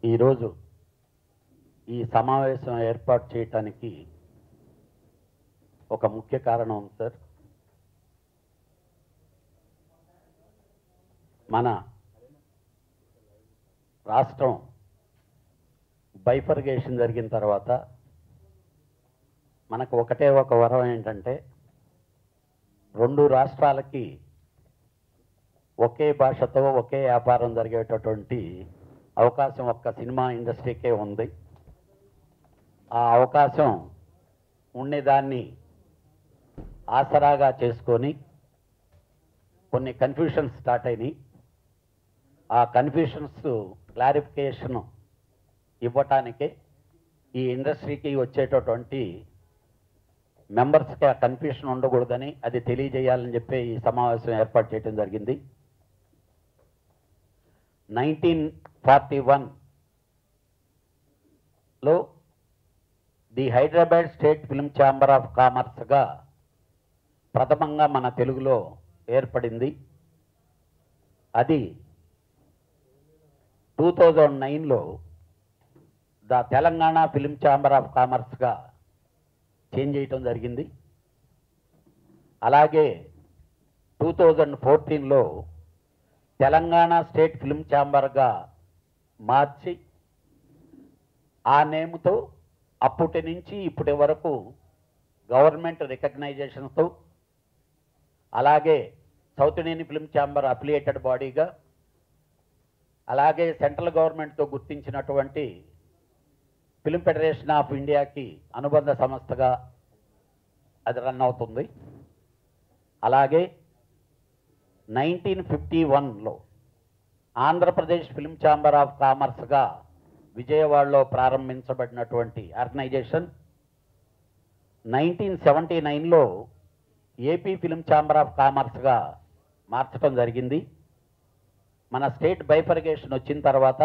ఈరోజు ఈ సమావేశం ఏర్పాటు చేయటానికి ఒక ముఖ్య కారణం ఉంది సార్. మన రాష్ట్రం బైఫర్గేషన్ జరిగిన తర్వాత మనకు ఒకటే ఒక వరం ఏంటంటే రెండు రాష్ట్రాలకి ఒకే భాషతో ఒకే వ్యాపారం జరిగేటటువంటి అవకాశం ఒక్క సినిమా ఇండస్ట్రీకే ఉంది. ఆ అవకాశం ఉండేదాన్ని ఆసరాగా చేసుకొని కొన్ని కన్ఫ్యూషన్స్ స్టార్ట్ అయినాయి. ఆ కన్ఫ్యూషన్స్ క్లారిఫికేషన్ ఇవ్వటానికే ఈ ఇండస్ట్రీకి వచ్చేటటువంటి మెంబర్స్కి ఆ కన్ఫ్యూషన్ ఉండకూడదని అది తెలియజేయాలని చెప్పి ఈ సమావేశం ఏర్పాటు చేయడం జరిగింది. 1941లో the Hyderabad state film chamber of కామర్స్గా ప్రథమంగా మన తెలుగులో ఏర్పడింది. అది 2009లో the Telangana film chamber of కామర్స్గా చేంజ్ చేయటం జరిగింది. అలాగే 2014లో తెలంగాణ స్టేట్ ఫిల్మ్ ఛాంబర్గా మార్చి ఆ నేమ్తో అప్పటి నుంచి ఇప్పటి వరకు గవర్నమెంట్ రికగ్నైజేషన్తో అలాగే south Indian film chamber affiliated బాడీగా అలాగే సెంట్రల్ గవర్నమెంట్తో గుర్తించినటువంటి ఫిల్మ్ ఫెడరేషన్ ఆఫ్ ఇండియాకి అనుబంధ సంస్థగా అది రన్ అవుతుంది. అలాగే 1951లో ఆంధ్రప్రదేశ్ ఫిల్మ్ ఛాంబర్ ఆఫ్ కామర్స్గా విజయవాడలో ప్రారంభించబడినటువంటి organisation 1979లో AP film chamber of కామర్స్గా మార్చడం జరిగింది. మన స్టేట్ బైఫర్గేషన్ వచ్చిన తర్వాత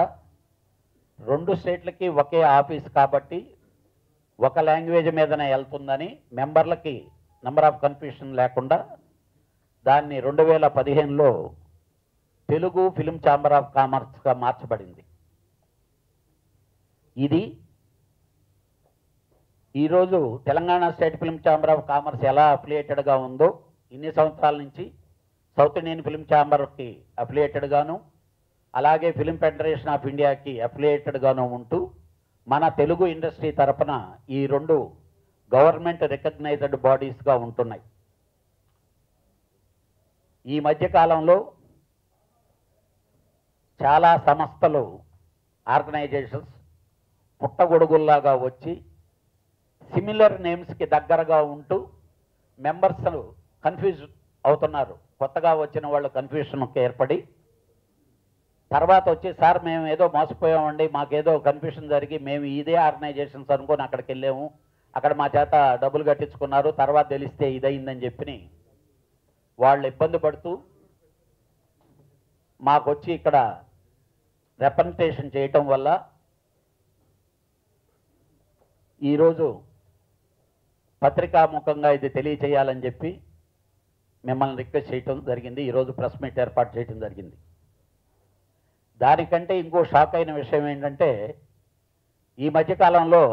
రెండు స్టేట్లకి ఒకే ఆఫీస్ కాబట్టి ఒక లాంగ్వేజ్ మీదనే వెళ్తుందని మెంబర్లకి నెంబర్ ఆఫ్ కన్ఫ్యూషన్ లేకుండా దాన్ని 2015లో తెలుగు ఫిల్మ్ ఛాంబర్ ఆఫ్ కామర్స్గా మార్చబడింది. ఇది ఈరోజు Telangana state film chamber of commerce ఎలా అఫిలియేటెడ్గా ఉందో ఇన్ని సంవత్సరాల నుంచి సౌత్ ఇండియన్ ఫిల్మ్ ఛాంబర్కి అఫిలియేటెడ్గాను అలాగే ఫిల్మ్ ఫెడరేషన్ ఆఫ్ ఇండియాకి అఫిలియేటెడ్గాను ఉంటూ మన తెలుగు ఇండస్ట్రీ తరపున ఈ రెండు గవర్నమెంట్ రికగ్నైజ్డ్ బాడీస్గా ఉంటున్నాయి. ఈ మధ్యకాలంలో చాలా సంస్థలు ఆర్గనైజేషన్స్ పుట్టగొడుగుల్లాగా వచ్చి సిమిలర్ నేమ్స్కి దగ్గరగా ఉంటూ మెంబర్స్ కన్ఫ్యూజ్ అవుతున్నారు. కొత్తగా వచ్చిన వాళ్ళు కన్ఫ్యూషన్కి ఏర్పడి తర్వాత వచ్చి సార్ మేము ఏదో మోసపోయామండి, మాకేదో కన్ఫ్యూషన్ జరిగి మేము ఇదే ఆర్గనైజేషన్స్ అనుకొని అక్కడికి వెళ్ళాము, అక్కడ మా చేత డబ్బులు కట్టించుకున్నారు, తర్వాత తెలిస్తే ఇదయిందని చెప్పి వాళ్ళు ఇబ్బంది పడుతూ మాకు వచ్చి ఇక్కడ రిప్రజెంటేషన్ చేయటం వల్ల ఈరోజు పత్రికాముఖంగా ఇది తెలియచేయాలని చెప్పి మిమ్మల్ని రిక్వెస్ట్ చేయటం జరిగింది. ఈరోజు ప్రెస్ మీట్ ఏర్పాటు చేయటం జరిగింది. దానికంటే ఇంకో షాక్ అయిన విషయం ఏంటంటే ఈ మధ్యకాలంలో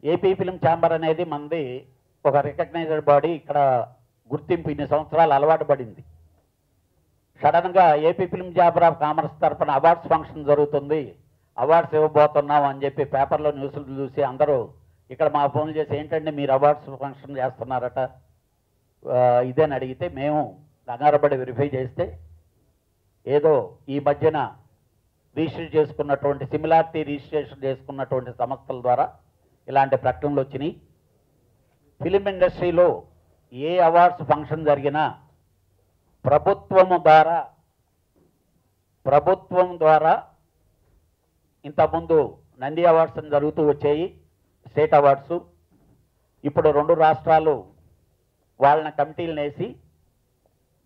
ఏపీ ఫిల్మ్ ఛాంబర్ అనేది మనది ఒక రికగ్నైజ్డ్ బాడీ, ఇక్కడ గుర్తింపు ఇన్ని సంవత్సరాలు అలవాటు పడింది. సడన్గా AP film chamber of commerce తరఫున అవార్డ్స్ ఫంక్షన్ జరుగుతుంది, అవార్డ్స్ ఇవ్వబోతున్నాం అని చెప్పి పేపర్లో న్యూస్లు చూసి అందరూ ఇక్కడ మా ఫోన్లు చేసి ఏంటంటే మీరు అవార్డ్స్ ఫంక్షన్ చేస్తున్నారట ఇదేని అడిగితే మేము కంగారపడి వెరిఫై చేస్తే ఏదో ఈ మధ్యన రిజిస్టర్ చేసుకున్నటువంటి సిమిలారిటీ రిజిస్ట్రేషన్ చేసుకున్నటువంటి సంస్థల ద్వారా ఇలాంటి ప్రకటనలు వచ్చినాయి. ఫిలిం ఇండస్ట్రీలో ఏ అవార్డ్స్ ఫంక్షన్ జరిగినా ప్రభుత్వం ద్వారా ఇంతకుముందు నంది అవార్డ్స్ అని జరుగుతూ వచ్చాయి, స్టేట్ అవార్డ్స్. ఇప్పుడు రెండు రాష్ట్రాలు వాళ్ళని కమిటీలను వేసి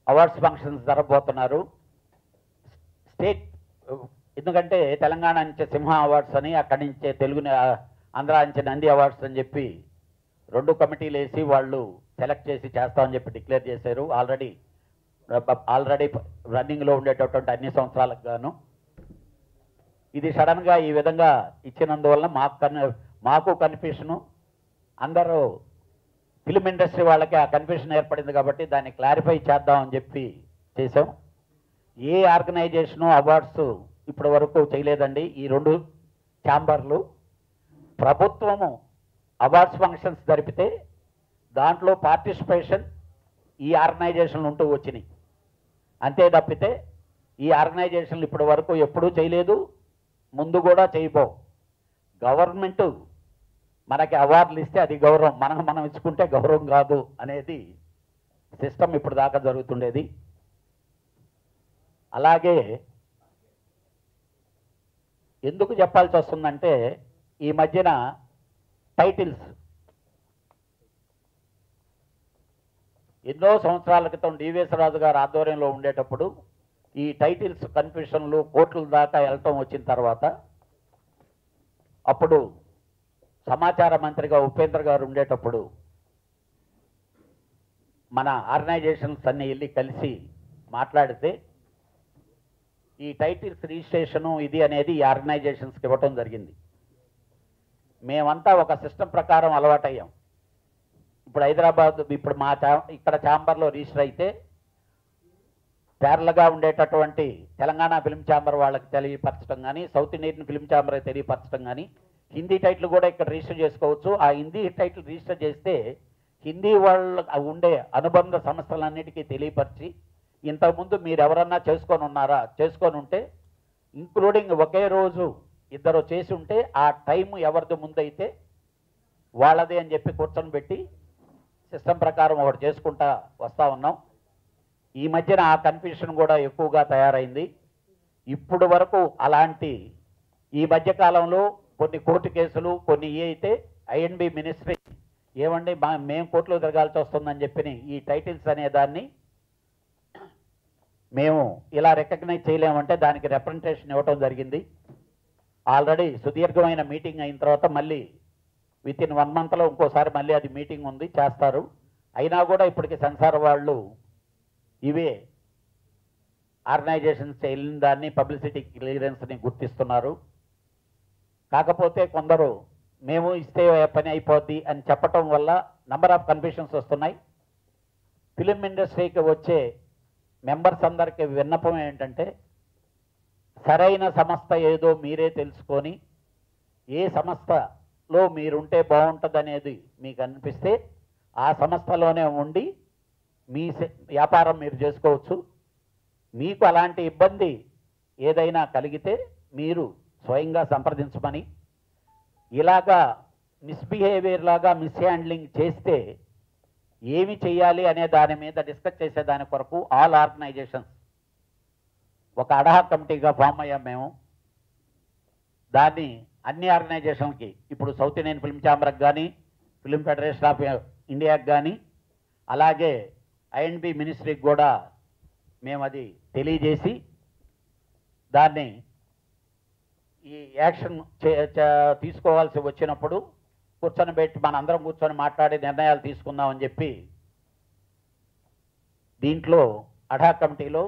అవార్డ్స్ ఫంక్షన్స్ జరగబోతున్నారు. స్టేట్ ఎందుకంటే తెలంగాణ నుంచి సింహ అవార్డ్స్ అని, అక్కడి నుంచే ఆంధ్ర నుంచి నంది అవార్డ్స్ అని చెప్పి రెండు కమిటీలు వేసి వాళ్ళు సెలెక్ట్ చేసి చేస్తామని చెప్పి డిక్లేర్ చేశారు. ఆల్రెడీ రన్నింగ్లో ఉండేటటువంటి అన్ని సంవత్సరాలకు గాను ఇది సడన్గా ఈ విధంగా ఇచ్చినందువలన మాకు కన్ఫ్యూషను, అందరూ ఫిలిం ఇండస్ట్రీ వాళ్ళకి ఆ కన్ఫ్యూషన్ ఏర్పడింది కాబట్టి దాన్ని క్లారిఫై చేద్దామని చెప్పి చేసాం. ఏ ఆర్గనైజేషను అవార్డ్స్ ఇప్పటి వరకు చేయలేదండి. ఈ 2 ఛాంబర్లు ప్రభుత్వము అవార్డ్స్ ఫంక్షన్స్ జరిపితే దాంట్లో పార్టిసిపేషన్ ఈ ఆర్గనైజేషన్లు ఉంటూ వచ్చినాయి. అంతే తప్పితే ఈ ఆర్గనైజేషన్లు ఇప్పటి వరకు ఎప్పుడూ చేయలేదు, ముందు కూడా చేయబో. గవర్నమెంట్ మనకి అవార్డులు ఇస్తే అది గౌరవం, మనం ఇచ్చుకుంటే గౌరవం కాదు అనేది సిస్టమ్ ఇప్పుడు దాకా జరుగుతుండేది. అలాగే ఎందుకు చెప్పాల్సి వస్తుందంటే ఈ మధ్యన టైటిల్స్ ఎన్నో సంవత్సరాల క్రితం డివిఎస్ రాజు గారు ఆధ్వర్యంలో ఉండేటప్పుడు ఈ టైటిల్స్ కన్ఫ్యూషన్లు కోర్టుల దాకా వెళ్ళటం వచ్చిన తర్వాత అప్పుడు సమాచార మంత్రిగా ఉపేంద్ర గారు ఉండేటప్పుడు మన ఆర్గనైజేషన్స్ అన్ని వెళ్ళి కలిసి మాట్లాడితే ఈ టైటిల్స్ రిజిస్ట్రేషను ఇది అనేది ఈ ఆర్గనైజేషన్స్కి ఇవ్వటం జరిగింది. మేమంతా ఒక సిస్టమ్ ప్రకారం అలవాటయ్యాం. ఇప్పుడు హైదరాబాద్ ఇప్పుడు ఇక్కడ ఛాంబర్లో రిజిస్టర్ అయితే పేర్లగా ఉండేటటువంటి తెలంగాణ ఫిల్మ్ ఛాంబర్ వాళ్ళకి తెలియపరచడం కానీ, సౌత్ ఇండియన్ ఫిల్మ్ ఛాంబర్ తెలియపరచడం కానీ, హిందీ టైటిల్ కూడా ఇక్కడ రిజిస్టర్ చేసుకోవచ్చు. ఆ హిందీ టైటిల్ రిజిస్టర్ చేస్తే హిందీ వాళ్ళ ఉండే అనుబంధ సంస్థలన్నిటికీ తెలియపరిచి ఇంతకుముందు మీరు ఎవరన్నా చేసుకొని ఉంటే ఇంక్లూడింగ్ ఒకే రోజు ఇద్దరు చేసి ఉంటే ఆ టైం ఎవరిది ముందైతే వాళ్ళదే అని చెప్పి కూర్చొని పెట్టి సిస్టమ్ ప్రకారం ఒకటి చేసుకుంటా వస్తూ ఉన్నాం. ఈ మధ్యన ఆ కన్ఫ్యూషన్ కూడా ఎక్కువగా తయారైంది. ఇప్పుడు వరకు అలాంటి ఈ మధ్యకాలంలో కొన్ని కోర్టు కేసులు కొన్ని అయితే ఐఎన్బి మినిస్ట్రీ ఏమండి మేము కోర్టులో తిరగాల్సి వస్తుందని చెప్పి ఈ టైటిల్స్ అనే దాన్ని మేము ఇలా రికగ్నైజ్ చేయలేమంటే దానికి రిప్రజెంటేషన్ ఇవ్వటం జరిగింది. ఆల్రెడీ సుదీర్ఘమైన మీటింగ్ అయిన తర్వాత మళ్ళీ వితిన్ 1 మంత్లో ఇంకోసారి మళ్ళీ అది మీటింగ్ ఉంది, చేస్తారు. అయినా కూడా ఇప్పటికి సెన్సార్ వాళ్ళు ఇవే ఆర్గనైజేషన్స్ వెళ్ళిన దాన్ని పబ్లిసిటీ క్లియరెన్స్ని గుర్తిస్తున్నారు. కాకపోతే కొందరు మేము ఇస్తే పని అయిపోద్ది అని చెప్పటం వల్ల నంబర్ ఆఫ్ కన్ఫ్యూషన్స్ వస్తున్నాయి. ఫిలిం ఇండస్ట్రీకి వచ్చే మెంబర్స్ అందరికీ విన్నపం ఏంటంటే సరైన సంస్థ ఏదో మీరే తెలుసుకొని ఏ సంస్థలో మీరుంటే బాగుంటుంది అనేది మీకు అనిపిస్తే ఆ సంస్థలోనే ఉండి మీ వ్యాపారం మీరు చేసుకోవచ్చు. మీకు అలాంటి ఇబ్బంది ఏదైనా కలిగితే మీరు స్వయంగా సంప్రదించమని, ఇలాగా మిస్బిహేవియర్ లాగా మిస్హ్యాండ్లింగ్ చేస్తే ఏమి చేయాలి అనే దాని మీద డిస్కస్ చేసేదాని కొరకు ఆల్ ఆర్గనైజేషన్స్ ఒక అడహాక్ కమిటీగా ఫామ్ అయ్యాం మేము. దాన్ని అన్ని ఆర్గనైజేషన్కి ఇప్పుడు సౌత్ ఇండియన్ ఫిల్మ్ ఛాంబర్కి కానీ, ఫిల్మ్ ఫెడరేషన్ ఆఫ్ ఇండియాకి కానీ, అలాగే ఐఎన్బి మినిస్ట్రీకి కూడా మేము అది తెలియజేసి దాన్ని ఈ యాక్షన్ తీసుకోవాల్సి వచ్చినప్పుడు కూర్చొని పెట్టి మనందరం కూర్చొని మాట్లాడి నిర్ణయాలు తీసుకుందామని చెప్పి దీంట్లో అడాక్ కమిటీలో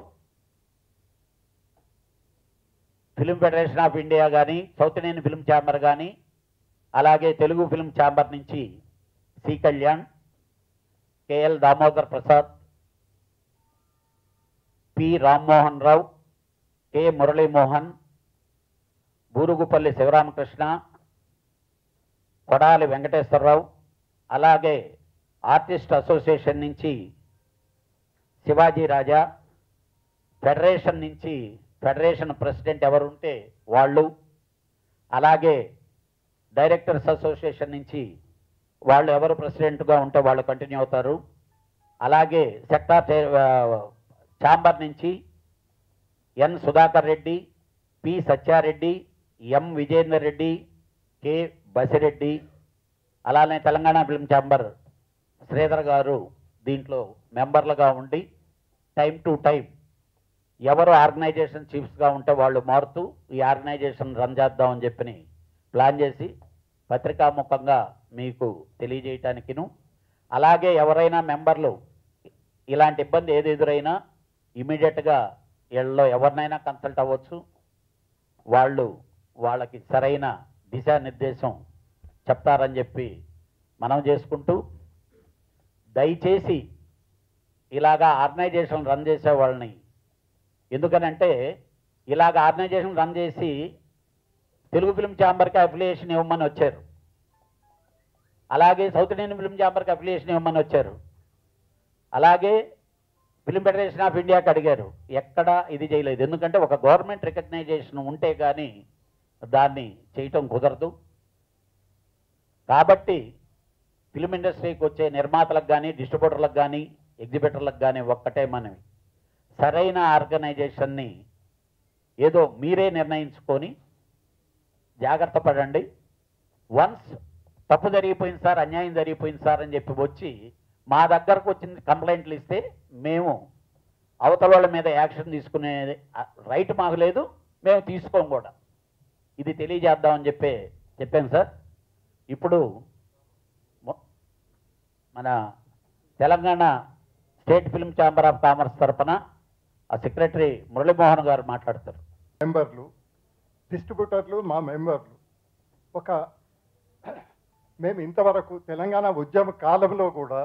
ఫిల్మ్ ఫెడరేషన్ ఆఫ్ ఇండియా కానీ, సౌత్ ఇండియన్ ఫిల్మ్ ఛాంబర్ కానీ, అలాగే తెలుగు ఫిల్మ్ ఛాంబర్ నుంచి C Kalyan, KL Damodar Prasad, P Rammohan Rao, K Muralimohan, Burugupalli Sivaramakrishna, Kodali Venkateswararao, అలాగే ఆర్టిస్ట్ అసోసియేషన్ నుంచి శివాజీ రాజా, ఫెడరేషన్ నుంచి ఫెడరేషన్ ప్రెసిడెంట్ ఎవరుంటే వాళ్ళు, అలాగే డైరెక్టర్స్ అసోసియేషన్ నుంచి వాళ్ళు ఎవరు ప్రెసిడెంట్గా ఉంటే వాళ్ళు కంటిన్యూ అవుతారు. అలాగే సెక్టార్ ఛాంబర్ నుంచి ఎన్ సుధాకర్ రెడ్డి, పి సత్యారెడ్డి, ఎం విజేందర్ రెడ్డి, కె బసిరెడ్డి, అలానే తెలంగాణ ఫిల్మ్ ఛాంబర్ శ్రీధర్ గారు దీంట్లో మెంబర్లుగా ఉండి టైం టు టైం ఎవరు ఆర్గనైజేషన్ చీఫ్స్గా ఉంటే వాళ్ళు మారుతూ ఈ ఆర్గనైజేషన్ రన్ చేద్దామని చెప్పి ప్లాన్ చేసి పత్రికాముఖంగా మీకు తెలియజేయటానికిను, అలాగే ఎవరైనా మెంబర్లు ఇలాంటి ఇబ్బంది ఏది ఎదురైనా ఇమీడియట్గా వీళ్ళలో ఎవరినైనా కన్సల్ట్ అవ్వచ్చు. వాళ్ళు వాళ్ళకి సరైన దిశానిర్దేశం చెప్తారని చెప్పి మనం చేసుకుంటూ, దయచేసి ఇలాగా ఆర్గనైజేషన్ రన్ చేసే వాళ్ళని, ఎందుకనంటే ఇలాగ ఆర్గనైజేషన్ రన్ చేసి తెలుగు ఫిల్మ్ ఛాంబర్కి అఫిలియేషన్ ఇవ్వమని వచ్చారు, అలాగే సౌత్ ఇండియన్ ఫిల్మ్ ఛాంబర్కి అఫిలియేషన్ ఇవ్వమని వచ్చారు, అలాగే ఫిల్మ్ ఫెడరేషన్ ఆఫ్ ఇండియాకి అడిగారు. ఎక్కడ ఇది చేయలేదు. ఎందుకంటే ఒక గవర్నమెంట్ రికగ్నైజేషన్ ఉంటే కానీ దాన్ని చేయటం కుదరదు. కాబట్టి ఫిల్మ్ ఇండస్ట్రీకి వచ్చే నిర్మాతలకు కానీ, డిస్ట్రిబ్యూటర్లకు కానీ, ఎగ్జిబిటర్లకు కానీ ఒక్కటే మనవి, సరైన ఆర్గనైజేషన్ని ఏదో మీరే నిర్ణయించుకొని జాగ్రత్త పడండి. వన్స్ తప్పు జరిగిపోయింది సార్, అన్యాయం జరిగిపోయింది సార్ అని చెప్పి వచ్చి మా దగ్గరకు వచ్చిన కంప్లైంట్లు ఇస్తే మేము అవతల వాళ్ళ మీద యాక్షన్ తీసుకునే రైట్ మాకు లేదు, మేము తీసుకోం కూడా. ఇది తెలియజేద్దామని చెప్పాను సార్. ఇప్పుడు మన Telangana state film chamber of commerce తరఫున ఆ సెక్రటరీ మురళీమోహన్ గారు మాట్లాడతారు. మెంబర్లు, డిస్ట్రిబ్యూటర్లు మా మెంబర్లు. మేము ఇంతవరకు తెలంగాణ ఉద్యమ కాలంలో కూడా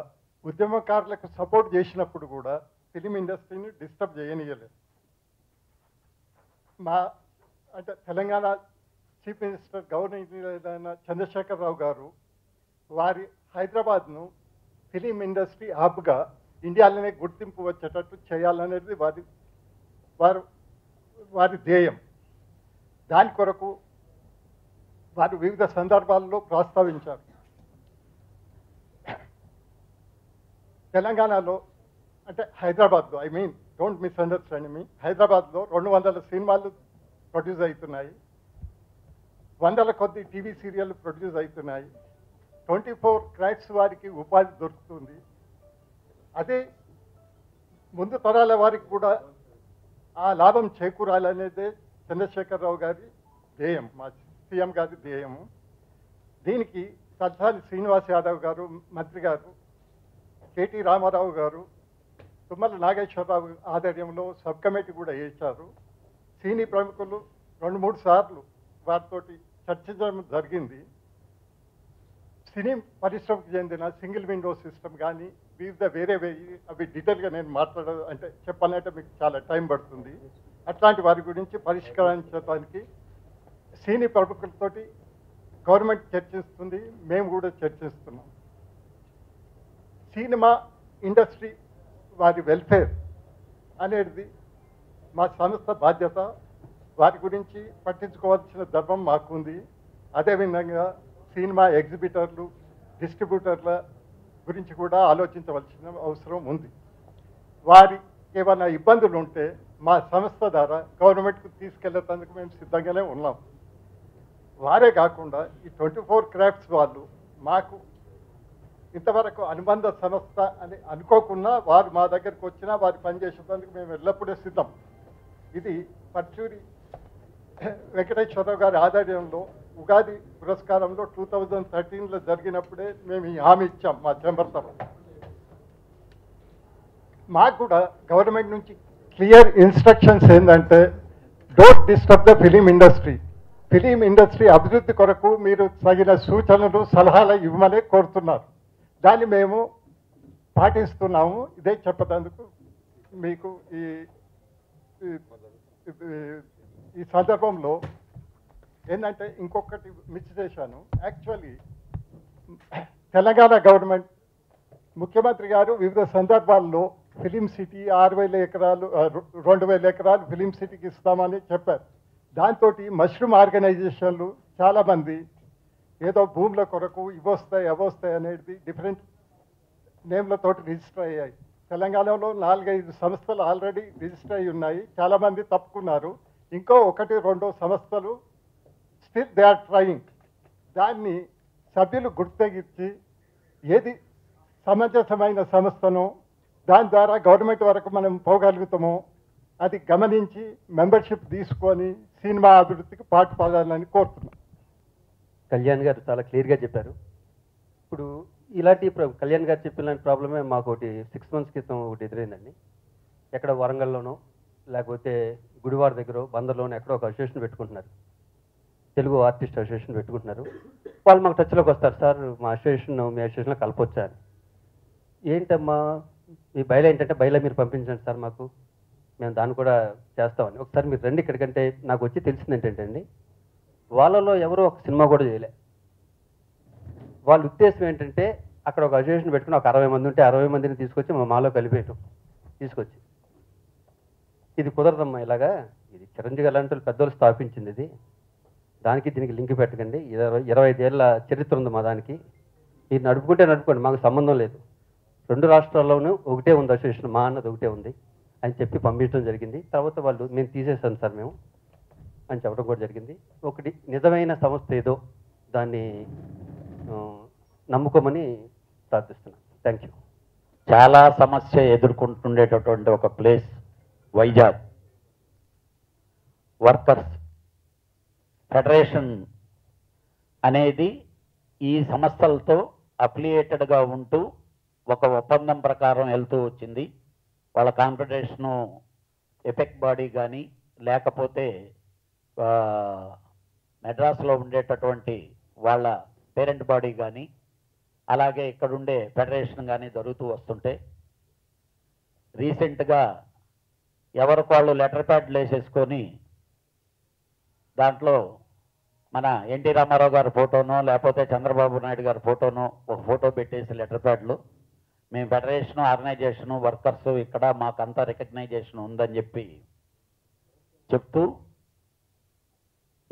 ఉద్యమకారులకు సపోర్ట్ చేసినప్పుడు కూడా ఫిలిం ఇండస్ట్రీని డిస్టర్బ్ చేయనీయలేదు. అంటే Telangana chief minister governor Chandrasekhara Rao గారు వారి హైదరాబాద్ను ఫిలిం ఇండస్ట్రీ హబ్గా ఇండియాలోనే గుర్తింపు వచ్చేటట్టు చేయాలనేది వారి ధ్యేయం. దాని కొరకు వారు వివిధ సందర్భాల్లో ప్రస్తావించారు. తెలంగాణలో అంటే హైదరాబాద్లో, డోంట్ మిస్అండర్స్టాండ్ మీ, హైదరాబాద్లో 200 సినిమాలు ప్రొడ్యూస్ అవుతున్నాయి, 100 కొద్ది టీవీ సీరియల్ ప్రొడ్యూస్ అవుతున్నాయి, 24 క్రాఫ్ట్స్ వారికి ఉపాధి దొరుకుతుంది. అదే ముందు తరాల వారికి కూడా ఆ లాభం చేకూరాలనేదే చంద్రశేఖరరావు గారి ధ్యేయం, మా సీఎం గారి ధ్యేయము. దీనికి తలసాని శ్రీనివాస్ యాదవ్ గారు మంత్రి గారు, కేటీ రామారావు గారు, తుమ్మల నాగేశ్వరరావు ఆధ్వర్యంలో సబ్ కమిటీ కూడా వేశారు. సినీ ప్రముఖులు 2-3 సార్లు వారితోటి చర్చించడం జరిగింది. సినీ పరిశ్రమకు చెందిన సింగిల్ విండో సిస్టమ్ కానీ వివిధ వేరే అవి డీటెయిల్గా నేను అంటే చెప్పాలంటే మీకు చాలా టైం పడుతుంది. అట్లాంటి వారి గురించి పరిష్కరించడానికి సినీ ప్రముఖులతోటి గవర్నమెంట్ చర్చిస్తుంది, మేము కూడా చర్చిస్తున్నాం. సినిమా ఇండస్ట్రీ వారి వెల్ఫేర్ అనేది మా సంస్థ బాధ్యత. వారి గురించి పట్టించుకోవాల్సిన ధర్మం మాకుంది. అదేవిధంగా సినిమా ఎగ్జిబిటర్లు, డిస్ట్రిబ్యూటర్ల గురించి కూడా ఆలోచించవలసిన అవసరం ఉంది. వారి ఏమైనా ఇబ్బందులు ఉంటే మా సంస్థ ద్వారా గవర్నమెంట్కు తీసుకెళ్లేందుకు మేము సిద్ధంగానే ఉన్నాం. వారే కాకుండా ఈ 24 క్రాఫ్ట్స్ వాళ్ళు మాకు ఇంతవరకు అనుబంధ సంస్థ అని అనుకోకుండా వారు మా దగ్గరికి వచ్చినా వారు పనిచేసేందుకు మేము ఎల్లప్పుడూ సిద్ధం. ఇది పర్చూరి వెంకటేశ్వరరావు గారి ఆధ్వర్యంలో ఉగాది పురస్కారంలో 2013లో జరిగినప్పుడే మేము ఈ హామీ ఇచ్చాం మా ఛాంబర్ తరఫున. మాకు కూడా గవర్నమెంట్ నుంచి క్లియర్ ఇన్స్ట్రక్షన్స్ ఏంటంటే, don't disturb the film industry. Film industry అభివృద్ధి కొరకు మీరు తగిన సూచనలు, సలహాలు ఇవ్వమని కోరుతున్నారు. దాన్ని మేము పాటిస్తున్నాము. ఇదే చెప్పేందుకు మీకు ఈ సందర్భంలో ఏంటంటే ఇంకొకటి మిస్ చేశాను. యాక్చువల్లీ తెలంగాణ గవర్నమెంట్ ముఖ్యమంత్రి గారు వివిధ సందర్భాల్లో ఫిలిం సిటీ 6,000 ఎకరాలు 2,000 ఎకరాలు ఫిలిం సిటీకి ఇస్తామని చెప్పారు. దాంతో మష్రూమ్ ఆర్గనైజేషన్లు చాలామంది ఏదో భూముల కొరకు ఇవొస్తాయి అవొస్తాయి అనేది డిఫరెంట్ నేమ్లతోటి రిజిస్టర్ అయ్యాయి. తెలంగాణలో 4-5 సంస్థలు ఆల్రెడీ రిజిస్టర్ అయి ఉన్నాయి. చాలామంది తప్పుకున్నారు. ఇంకో 1-2 సంస్థలు స్టిల్ దే ఆర్ ట్రయింగ్. దాన్ని సభ్యులు గుర్తించి ఏది సమంజసమైన సంస్థను దాని ద్వారా గవర్నమెంట్ వరకు మనం పోగలుగుతామో అది గమనించి మెంబర్షిప్ తీసుకొని సినిమా అభివృద్ధికి పాటుపడాలని కోరుతున్నాం. కళ్యాణ్ గారు చాలా క్లియర్గా చెప్పారు. ఇప్పుడు ఇలాంటి కళ్యాణ్ గారు చెప్పిన ప్రాబ్లమే మాకు ఒకటి 6 months క్రితం ఒకటి ఎదురైందండి. ఎక్కడ వరంగల్లోనో లేకపోతే గుడివాడ దగ్గర బందర్లోనో ఎక్కడో ఒక అసోసియేషన్ పెట్టుకుంటున్నారు. తెలుగు ఆర్టిస్ట్ అసోసియేషన్ పెట్టుకుంటున్నారు. వాళ్ళు మాకు టచ్లోకి వస్తారు, సార్ మా అసోసియేషన్ మీ అసోసియేషన్లో కలపొచ్చా అని. ఏంటమ్మా మీ బయలు ఏంటంటే బయలు మీరు పంపించండి సార్ మాకు, మేము దాన్ని కూడా చేస్తామని. ఒకసారి మీరు రండి ఇక్కడికంటే నాకు వచ్చి తెలిసింది ఏంటంటే అండి, వాళ్ళలో ఎవరో ఒక సినిమా కూడా చేయలే. వాళ్ళ ఉద్దేశం ఏంటంటే అక్కడ ఒక అసోసియేషన్ పెట్టుకుని ఒక 60 మంది ఉంటే 60 మందిని తీసుకొచ్చి మాలో కలిపేయటం, తీసుకొచ్చి ఇది కుదరదమ్మా ఇలాగా, ఇది చిరంజీవి అలాంటి వాళ్ళు పెద్దోళ్ళు స్థాపించింది, ఇది దానికి దీనికి లింక్ పెట్టకండి, 25 ఏళ్ళ చరిత్ర ఉంది మా దానికి, మీరు నడుపుకుంటే నడుపుకోండి మాకు సంబంధం లేదు, 2 రాష్ట్రాల్లోనూ ఒకటే ఉంది అసోసియేషన్, మా అన్నది ఒకటే ఉంది అని చెప్పి పంపించడం జరిగింది. తర్వాత వాళ్ళు మేము తీసేసాం సార్ మేము అని చెప్పడం కూడా జరిగింది. ఒకటి నిజమైన సంస్థ ఏదో దాన్ని నమ్ముకోమని ప్రార్థిస్తున్నాను. Thank you. చాలా సమస్య ఎదుర్కొంటుండేటటువంటి ఒక ప్లేస్ వైజాగ్. వర్కర్స్ ఫెడరేషన్ అనేది ఈ సంస్థలతో అఫిలియేటెడ్గా ఉంటూ ఒక ఒప్పందం ప్రకారం వెళ్తూ వచ్చింది. వాళ్ళ కాన్ఫెడరేషను ఎపెక్ బాడీ కానీ లేకపోతే మెడ్రాస్లో ఉండేటటువంటి వాళ్ళ పేరెంట్ బాడీ కానీ అలాగే ఇక్కడుండే ఫెడరేషన్ కానీ జరుగుతూ వస్తుంటే రీసెంట్గా ఎవరికి వాళ్ళు లెటర్ ప్యాడ్లు వేసేసుకొని దాంట్లో మన ఎన్టీ రామారావు గారి ఫోటోనో లేకపోతే చంద్రబాబు నాయుడు గారి ఫోటోనో ఒక ఫోటో పెట్టేసి లెటర్ ప్యాడ్లు, మేము ఫెడరేషను ఆర్గనైజేషను వర్కర్స్ ఇక్కడ మాకంతా రికగ్నైజేషన్ ఉందని చెప్పి చెప్తూ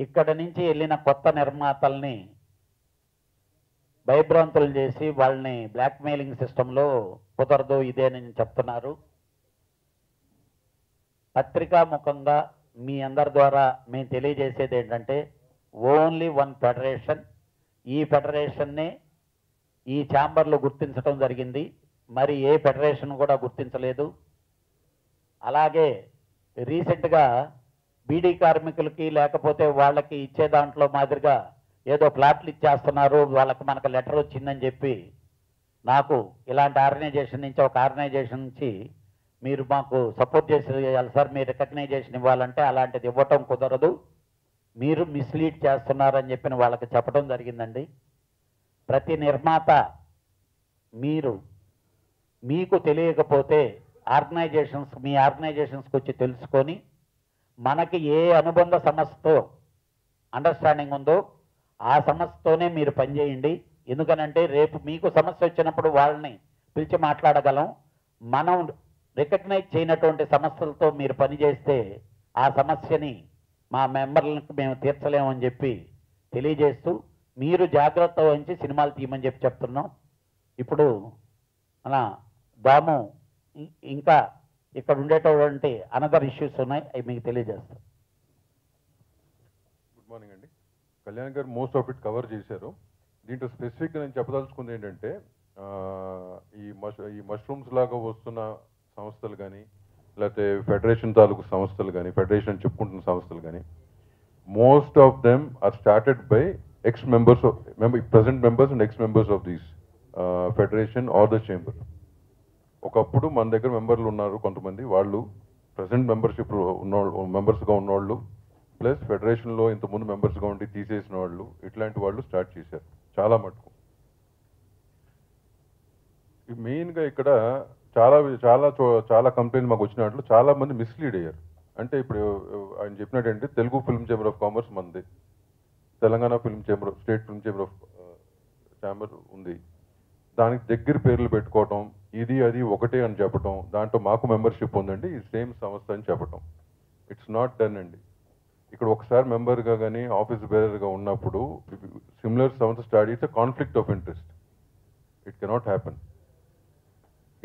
ఇక్కడ నుంచి వెళ్ళిన కొత్త నిర్మాతల్ని భయభ్రాంతులు చేసి వాళ్ళని బ్లాక్మెయిలింగ్ సిస్టంలో కుదరదు ఇదేనని చెప్తున్నారు. పత్రికా ముఖంగా మీ అందరి ద్వారా మేము తెలియజేసేది ఏంటంటే ఓన్లీ వన్ ఫెడరేషన్, ఈ ఫెడరేషన్నే ఈ ఛాంబర్లో గుర్తించడం జరిగింది, మరి ఏ ఫెడరేషన్ కూడా గుర్తించలేదు. అలాగే రీసెంట్గా బీడీ కార్మికులకి లేకపోతే వాళ్ళకి ఇచ్చే దాంట్లో మాదిరిగా ఏదో ప్లాట్లు ఇచ్చేస్తున్నారు, వాళ్ళకి మనకు లెటర్ వచ్చిందని చెప్పి నాకు ఇలాంటి ఆర్గనైజేషన్ నుంచి ఒక ఆర్గనైజేషన్ నుంచి మీరు మాకు సపోర్ట్ చేయాలి సార్, మీరు రికగ్నైజేషన్ ఇవ్వాలంటే అలాంటిది ఇవ్వటం కుదరదు, మీరు మిస్లీడ్ చేస్తున్నారని చెప్పిన వాళ్ళకి చెప్పడం జరిగిందండి. ప్రతి నిర్మాత మీకు తెలియకపోతే మీ ఆర్గనైజేషన్స్కి వచ్చి తెలుసుకొని మనకి ఏ అనుబంధ సంస్థతో అండర్స్టాండింగ్ ఉందో ఆ సంస్థతోనే మీరు పనిచేయండి. ఎందుకనంటే రేపు మీకు సమస్య వచ్చినప్పుడు వాళ్ళని పిలిచి మాట్లాడగలం. మనం రికగ్నైజ్ చేయనటువంటి సమస్యలతో మీరు పనిచేస్తే ఆ సమస్యని మా మెంబర్లకు మేము తీర్చలేమని చెప్పి తెలియజేస్తూ మీరు జాగ్రత్త వహించి సినిమాలు తీయమని చెప్పి చెప్తున్నాం. ఇప్పుడు మన దాము ఇంకా ఇక్కడ ఉండేటటువంటి అనదర్ ఇష్యూస్ ఉన్నాయి, అవి మీకు తెలియజేస్తాం. గుడ్ మార్నింగ్ అండి. కళ్యాణ్ గారు మోస్ట్ ఆఫ్ ఇట్ కవర్ చేశారు. దీంట్లో స్పెసిఫిక్గా నేను చెప్పదలుచుకుంది ఏంటంటే ఈ మష్రూమ్స్ లాగా వస్తున్న సంస్థలు కానీ లేకపోతే ఫెడరేషన్ తాలూకు సంస్థలు కానీ ఫెడరేషన్ చెప్పుకుంటున్న సంస్థలు కానీ most of them are started by ex members present members and ex members of these federation are the chamber. ఒకప్పుడు మన దగ్గర మెంబర్లు ఉన్నారు కొంతమంది, వాళ్ళు ప్రజెంట్ మెంబర్షిప్ మెంబర్స్గా ఉన్నవాళ్ళు ప్లస్ ఫెడరేషన్లో ఇంతకుముందు మెంబర్స్గా ఉండి తీసేసిన వాళ్ళు, ఇట్లాంటి వాళ్ళు స్టార్ట్ చేశారు చాలా మటుకు. మెయిన్గా ఇక్కడ చాలా కంప్లైంట్ మాకు వచ్చినట్లు చాలా మంది మిస్లీడ్ అయ్యారు. అంటే ఇప్పుడు ఆయన చెప్పినట్టంటే Telugu film chamber of commerce మంది, Telangana film chamber state film chamber of chamber ఉంది, దానికి దగ్గర పేర్లు పెట్టుకోవటం, ఇది అది ఒకటే అని చెప్పటం, దాంట్లో మాకు మెంబర్షిప్ ఉందండి ఈ సేమ్ సంస్థ అని చెప్పటం. ఇట్స్ నాట్ డన్ అండి. ఇక్కడ ఒకసారి మెంబర్గా కానీ ఆఫీస్ బేరర్గా ఉన్నప్పుడు సిమిలర్ సంస్థ స్టార్ట్ చేస్తే conflict of interest, it cannot happen.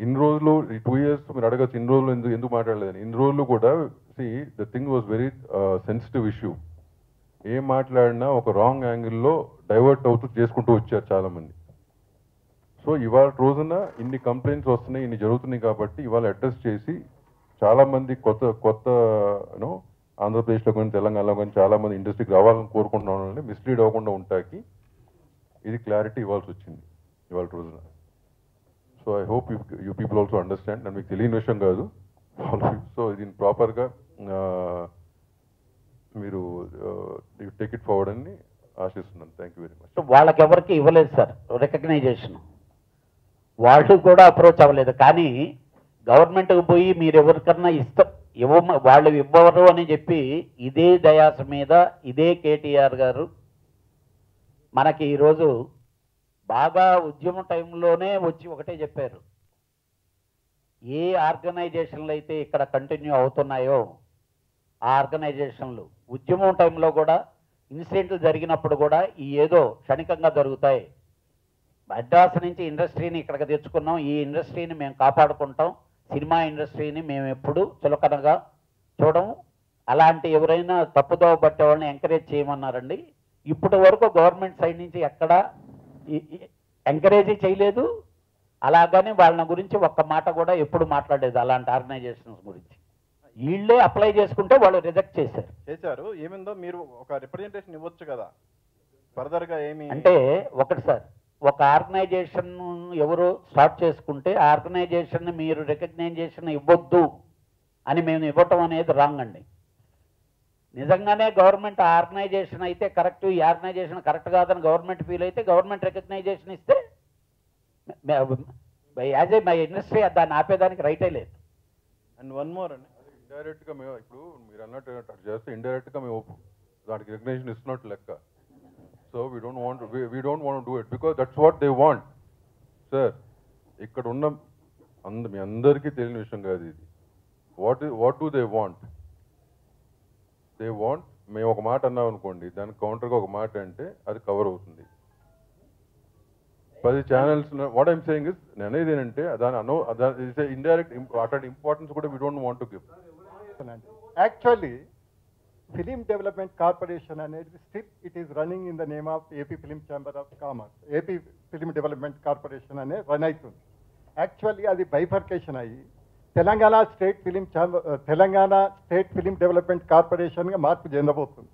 ఇన్ని రోజులు ఈ 2 years మీరు అడగచ్చు ఇన్ని రోజులు ఎందుకు మాట్లాడలేదని. ఇన్ని రోజులు కూడా the thing was very sensitive issue. ఏం మాట్లాడినా ఒక రాంగ్ యాంగిల్లో డైవర్ట్ అవుతూ చేసుకుంటూ వచ్చారు చాలామంది. సో ఇవాళ రోజున ఇన్ని కంప్లైంట్స్ వస్తున్నాయి, ఇన్ని జరుగుతున్నాయి కాబట్టి ఇవాళ అడ్రస్ చేసి చాలామంది కొత్త ఆంధ్రప్రదేశ్లో కానీ తెలంగాణలో కానీ చాలామంది ఇండస్ట్రీకి రావాలని కోరుకుంటున్న వాళ్ళని మిస్లీడ్ అవ్వకుండా ఉంటాకి ఇది క్లారిటీ ఇవ్వాల్సి వచ్చింది ఇవాళ రోజున. So I hope you people also understand. నన్ను మీకు తెలియని విషయం కాదు. సో దీన్ని ప్రాపర్గా మీరు టేక్ ఇట్ ఫార్వర్డ్ అని ఆశిస్తున్నాను. Thank you very much. వాళ్ళకి ఎవరికి ఇవ్వలేదు సార్ రికగ్నైజేషన్, వాళ్ళు కూడా అప్రోచ్ అవ్వలేదు. కానీ గవర్నమెంట్కి పోయి మీరు ఎవరికన్నా వాళ్ళు ఇవ్వరు అని చెప్పి ఇదే దయాస మీద ఇదే కేటీఆర్ గారు మనకి ఈరోజు బాగా ఉద్యమ టైంలోనే వచ్చి ఒకటే చెప్పారు, ఏ ఆర్గనైజేషన్లు అయితే ఇక్కడ కంటిన్యూ అవుతున్నాయో ఆ ఆర్గనైజేషన్లు ఉద్యమం టైంలో కూడా ఇన్సిడెంట్లు జరిగినప్పుడు కూడా ఈ ఏదో క్షణికంగా జరుగుతాయి, మద్రాసు నుంచి ఇండస్ట్రీని ఇక్కడికి తెచ్చుకున్నాం, ఈ ఇండస్ట్రీని మేము కాపాడుకుంటాం, సినిమా ఇండస్ట్రీని మేము ఎప్పుడు చులకనగా చూడము, అలాంటి ఎవరైనా తప్పుదోవ పట్టే వాళ్ళని ఎంకరేజ్ చేయమన్నారండి. ఇప్పటి వరకు గవర్నమెంట్ సైడ్ నుంచి ఎక్కడా ఎంకరేజ్ చేయలేదు, అలాగని వాళ్ళ గురించి ఒక్క మాట కూడా ఎప్పుడు మాట్లాడలేదు అలాంటి ఆర్గనైజేషన్స్ గురించి. వీళ్ళే అప్లై చేసుకుంటే వాళ్ళు రిజెక్ట్ చేశారు. ఏమిందో మీరు ఒక రిప్రజెంటేషన్ ఇవ్వచ్చు కదా ఫర్దర్ గా. ఏమి అంటే ఒకటి సార్, ఒక ఆర్గనైజేషన్ ఎవరు స్టార్ట్ చేసుకుంటే ఆ ఆర్గనైజేషన్ మీరు రికగ్నైజేషన్ ఇవ్వద్దు అని మేము ఇవ్వటం అనేది రాంగ్ అండి. నిజంగానే గవర్నమెంట్ ఆర్గనైజేషన్ అయితే కరెక్ట్, ఈ ఆర్గనైజేషన్ కరెక్ట్ కాదని గవర్నమెంట్ ఫీల్ అయితే గవర్నమెంట్ రికగ్నైజేషన్ ఇస్తే యాజ్ ఏ మై ఇండస్ట్రీ దాన్ని ఆపేదానికి రైటే లేదు. అండ్ వన్ మోర్ అండి, ఇండైరెక్ట్గా మేము ఇప్పుడు మీరు అన్నట్టు అటు చేస్తే ఇండైరెక్ట్గా మేము దానికి రికగ్నేషన్ ఇస్తున్నట్టు లెక్క. So we don't want do it because that's what they want. Sir ఇక్కడ ఉన్న మీ అందరికీ తెలియని విషయం కాదు ఇది. What do they want? They want మేము ఒక మాట అన్నాం అనుకోండి, దానికి కౌంటర్గా ఒక మాట అంటే అది కవర్ అవుతుంది. 10 channels what I'm saying is, నేను అనేది ఏంటంటే దాని ఇండైరెక్ట్ అట్లాంటి ఇంపార్టెన్స్ కూడా we don't want to give. Actually film development corporation అనేది still it is running in the name of AP film chamber of commerce. AP film development corporation అనే run అవుతుంది. Actually అది బైఫర్కేషన్ అయ్యి Telangana state film development కార్పొరేషన్గా మార్పు చెందబోతుంది.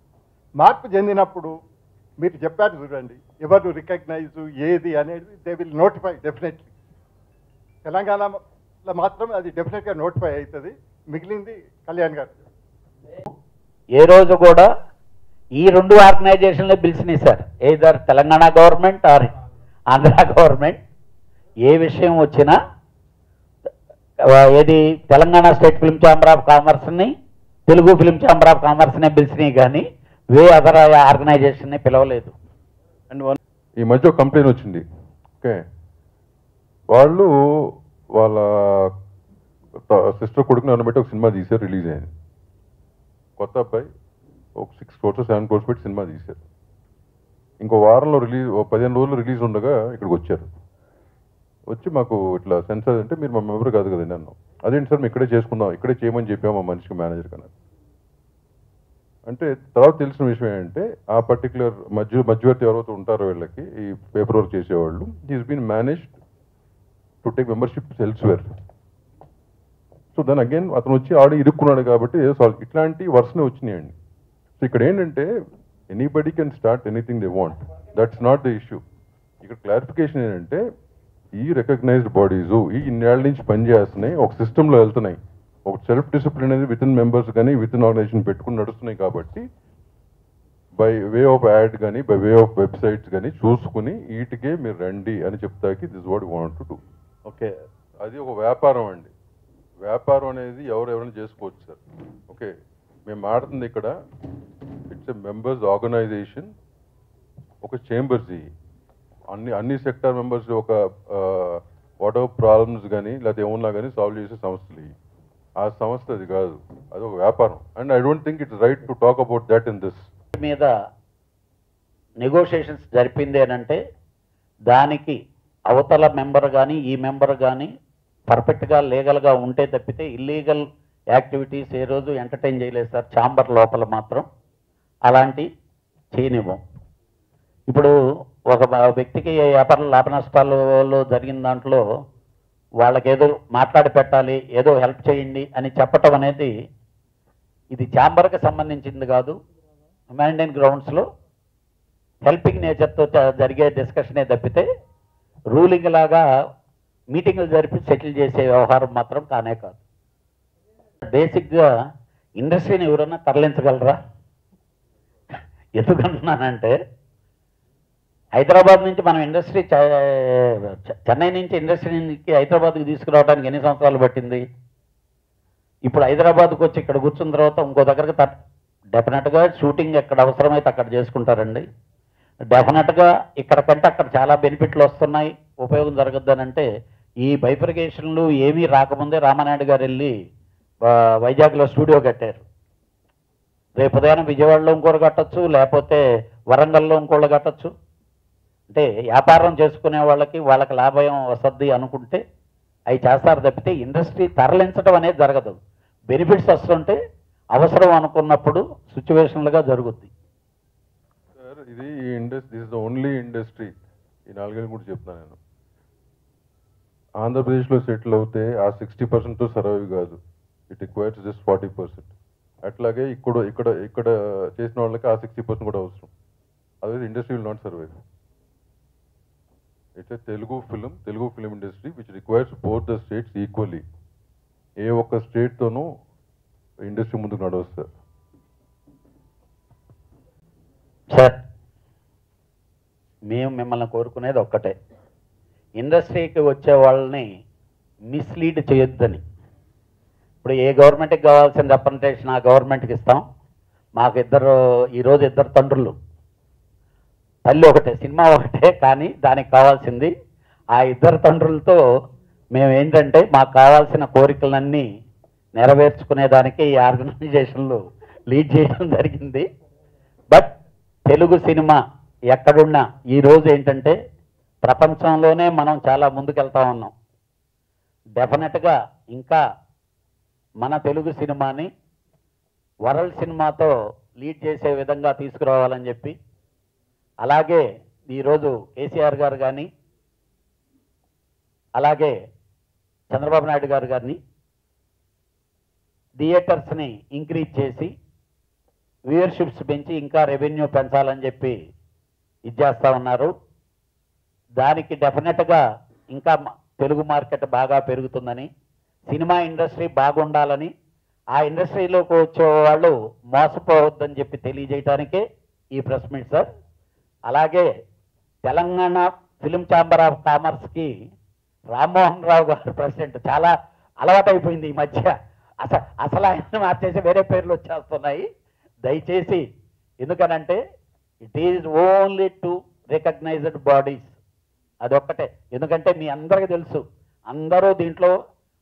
మార్పు చెందినప్పుడు మీరు చెప్పారు చూడండి, ఎవరు రికగ్నైజ్ ఏది అనేది దే విల్ నోటిఫై డెఫినెట్లీ. తెలంగాణలో మాత్రం అది డెఫినెట్గా నోటిఫై అవుతుంది. మిగిలింది కళ్యాణ్ గారు. ఏ రోజు కూడా ఈ 2 ఆర్గనైజేషన్లు పిలిచినాయి sir, either Telangana government or Andhra government. ఏ విషయం వచ్చినా ఏది Telangana state film chamber of కామర్స్ని తెలుగు ఫిలిం ఛాంబర్ ఆఫ్ కామర్స్ని పిలిచినాయి కానీ అదర్ ఆర్గనైజేషన్ని పిలవలేదు. అండ్ ఈ మధ్య ఒక కంప్లైంట్ వచ్చింది. ఓకే, వాళ్ళు వాళ్ళ సిస్టర్ కొడుకుని అన్నబెట్టి ఒక సినిమా తీశారు, రిలీజ్ అయింది. కొత్త అబ్బాయి ఒక 6 crores 7 crores పెట్టి సినిమా తీశారు. ఇంకో వారంలో రిలీజ్, 15 రోజులు రిలీజ్ ఉండగా ఇక్కడికి వచ్చారు. వచ్చి మాకు ఇట్లా సెన్సార్ అంటే మీరు మా మెంబర్ కాదు కదండి అన్నాం. అదేంటి సార్ మేము ఇక్కడే చేసుకుందాం, ఇక్కడే చేయమని చెప్పాము మా మనిషికి, మేనేజర్ కన్నా. అంటే తర్వాత తెలిసిన విషయం ఏంటంటే ఆ పర్టికులర్ మధ్యవర్తి ఎవరైతే ఉంటారో వీళ్ళకి ఈ పేపర్ వర్క్ చేసేవాళ్ళు, is been managed to take membership elsewhere. So దాని అగైన్ అతను వచ్చి ఆడి ఇరుక్కున్నాడు కాబట్టి ఇట్లాంటి వర్షనే వచ్చినాయండి. సో ఇక్కడ ఏంటంటే anybody can start anything they want, that's not the issue. ఇక్కడ క్లారిఫికేషన్ ఏంటంటే ఈ రికగ్నైజ్డ్ బాడీస్ ఈ ఇన్నేళ్ల నుంచి పనిచేస్తున్నాయి, ఒక సిస్టంలో వెళ్తున్నాయి, ఒక సెల్ఫ్ డిసిప్లిన్ అనేది విత్ ఇన్ మెంబర్స్ కానీ విత్ ఇన్ ఆర్గనైజేషన్ పెట్టుకుని నడుస్తున్నాయి. కాబట్టి బై వే ఆఫ్ యాడ్ కానీ బై వే ఆఫ్ వెబ్సైట్స్ కానీ చూసుకుని వీటికే మీరు రండి అని చెప్తాకి this what want to do. Okay, అది ఒక వ్యాపారం అండి. వ్యాపారం అనేది ఎవరెవరైనా చేసుకోవచ్చు సార్. ఓకే, మేము మాట్లాడుతుంది ఇక్కడ ఇట్స్ ఎ మెంబర్స్ ఆర్గనైజేషన్, ఒక చేంబర్స్, అన్ని సెక్టార్ మెంబర్స్ ఒక వాట్ ఎవర్ ప్రాబ్లమ్స్ కానీ లేకపోతే ఏమన్నా కానీ సాల్వ్ చేసే సంస్థలు. ఆ సంస్థ అది కాదు, అది ఒక వ్యాపారం. And I don't think it's right to talk about that in this. మీద నెగోషియేషన్స్ జరిపింది అంటే దానికి అవతల మెంబర్ కానీ ఈ మెంబర్ కానీ పర్ఫెక్ట్గా లీగల్గా ఉంటే తప్పితే ఇల్లీగల్ యాక్టివిటీస్ ఏ రోజు ఎంటర్టైన్ చేయలేదు సార్. ఛాంబర్ లోపల మాత్రం అలాంటి చేయనివ్వం. ఇప్పుడు ఒక వ్యక్తికి వ్యాపార లాభ నష్టాలలో జరిగిన దాంట్లో వాళ్ళకి ఏదో మాట్లాడి పెట్టాలి, ఏదో హెల్ప్ చేయండి అని చెప్పటం అనేది ఇది ఛాంబర్కి సంబంధించింది కాదు. హ్యుమానిటేరియన్ గ్రౌండ్స్లో హెల్పింగ్ నేచర్తో జరిగే డిస్కషనే తప్పితే రూలింగ్ లాగా మీటింగ్లు జరిపి సెటిల్ చేసే వ్యవహారం మాత్రం కానే కాదు. బేసిక్గా ఇండస్ట్రీని ఎవరన్నా తరలించగలరా? ఎందుకంటున్నానంటే హైదరాబాద్ నుంచి మనం ఇండస్ట్రీ చెన్నై నుంచి ఇండస్ట్రీకి హైదరాబాద్కి తీసుకురావడానికి ఎన్ని సంవత్సరాలు పట్టింది? ఇప్పుడు హైదరాబాద్కి వచ్చి ఇక్కడ కూర్చున్న తర్వాత ఇంకో దగ్గరకు డెఫినెట్గా షూటింగ్ ఎక్కడ అవసరమైతే అక్కడ చేసుకుంటారండి. డెఫినెట్గా ఇక్కడ కంటే అక్కడ చాలా బెనిఫిట్లు వస్తున్నాయి, ఉపయోగం జరగద్దని ఈ బైఫర్కేషన్లు ఏమీ రాకముందే రామానాయుడు గారు వెళ్ళి వైజాగ్లో స్టూడియో కట్టారు. రేపు ఉదయం విజయవాడలో ఇంకోరు కట్టచ్చు, లేకపోతే వరంగల్లో ఇంకోళ్ళు కట్టచ్చు. అంటే వ్యాపారం చేసుకునే వాళ్ళకి లాభం వసద్ది అనుకుంటే అవి చేస్తారు తప్పితే ఇండస్ట్రీ తరలించడం అనేది జరగదు. బెనిఫిట్స్ వస్తుంటే అవసరం అనుకున్నప్పుడు సిచ్యువేషన్లుగా జరుగుద్ది. సార్ ఇది ఈ industry this is the only industry, ఈ 4 ఏళ్ళు కూడా చెప్తాను నేను, ఆంధ్రప్రదేశ్లో సెటిల్ అవుతే ఆ 60%తో సర్వైవ్ కాదు, ఇట్ రిక్వైర్స్ జస్ట్ 40%. అట్లాగే ఇక్కడ చేసిన వాళ్ళకి ఆ 60% కూడా అవసరం, అదే industry will not survive. It's a Telugu film industry which requires both the states equally. ఏ ఒక్క స్టేట్తోనూ ఇండస్ట్రీ ముందుకు నడవదు సార్. మేము మిమ్మల్ని కోరుకునేది ఒక్కటే, ఇండస్ట్రీకి వచ్చే వాళ్ళని మిస్లీడ్ చేయొద్దని. ఇప్పుడు ఏ గవర్నమెంట్కి కావాల్సిన రిప్రజెంటేషన్ ఆ గవర్నమెంట్కి ఇస్తాం. మాకు ఈరోజు ఇద్దరు తండ్రులు, తల్లి ఒకటే, సినిమా ఒకటే, కానీ దానికి కావాల్సింది ఆ ఇద్దరు తండ్రులతో మేము ఏంటంటే మాకు కావాల్సిన కోరికలన్నీ నెరవేర్చుకునేదానికి ఈ ఆర్గనైజేషన్లు లీడ్ చేయడం జరిగింది. బట్ తెలుగు సినిమా ఎక్కడున్నా ఈరోజు ఏంటంటే ప్రపంచంలోనే మనం చాలా ముందుకెళ్తా ఉన్నాం. డెఫినెట్గా ఇంకా మన తెలుగు సినిమాని వరల్డ్ సినిమాతో లీడ్ చేసే విధంగా తీసుకురావాలని చెప్పి, అలాగే ఈరోజు కేసీఆర్ గారు కానీ అలాగే చంద్రబాబు నాయుడు గారు కానీ థియేటర్స్ని ఇంక్రీజ్ చేసి వ్యూయర్షిప్స్ పెంచి ఇంకా రెవెన్యూ పెంచాలని చెప్పి ఇచ్చేస్తూ ఉన్నారు. దానికి డెఫినెట్గా ఇంకా తెలుగు మార్కెట్ బాగా పెరుగుతుందని, సినిమా ఇండస్ట్రీ బాగుండాలని, ఆ ఇండస్ట్రీలోకి వచ్చే వాళ్ళు మోసపోవద్దని చెప్పి తెలియజేయడానికే ఈ ప్రెస్ మీట్ సార్. అలాగే తెలంగాణ ఫిలిం ఛాంబర్ ఆఫ్ కామర్స్కి రామ్మోహన్ రావు గారు ప్రెసిడెంట్, చాలా అలవాటైపోయింది ఈ మధ్య, అసలు ఆయన మార్చేసి వేరే పేర్లు వచ్చేస్తున్నాయి. దయచేసి, ఎందుకనంటే it is only to recognized bodies, అదొక్కటే. ఎందుకంటే మీ అందరికీ తెలుసు, అందరూ దీంట్లో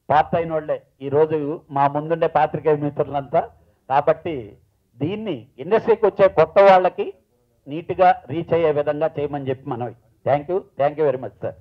పార్ట్ అయిన వాళ్ళే ఈరోజు మా ముందుండే పాత్రికేయ మిత్రులంతా. కాబట్టి దీన్ని ఇండస్ట్రీకి వచ్చే కొత్త వాళ్ళకి నీట్గా రీచ్ అయ్యే విధంగా చేయమని చెప్పి మనవి. Thank you very much sir.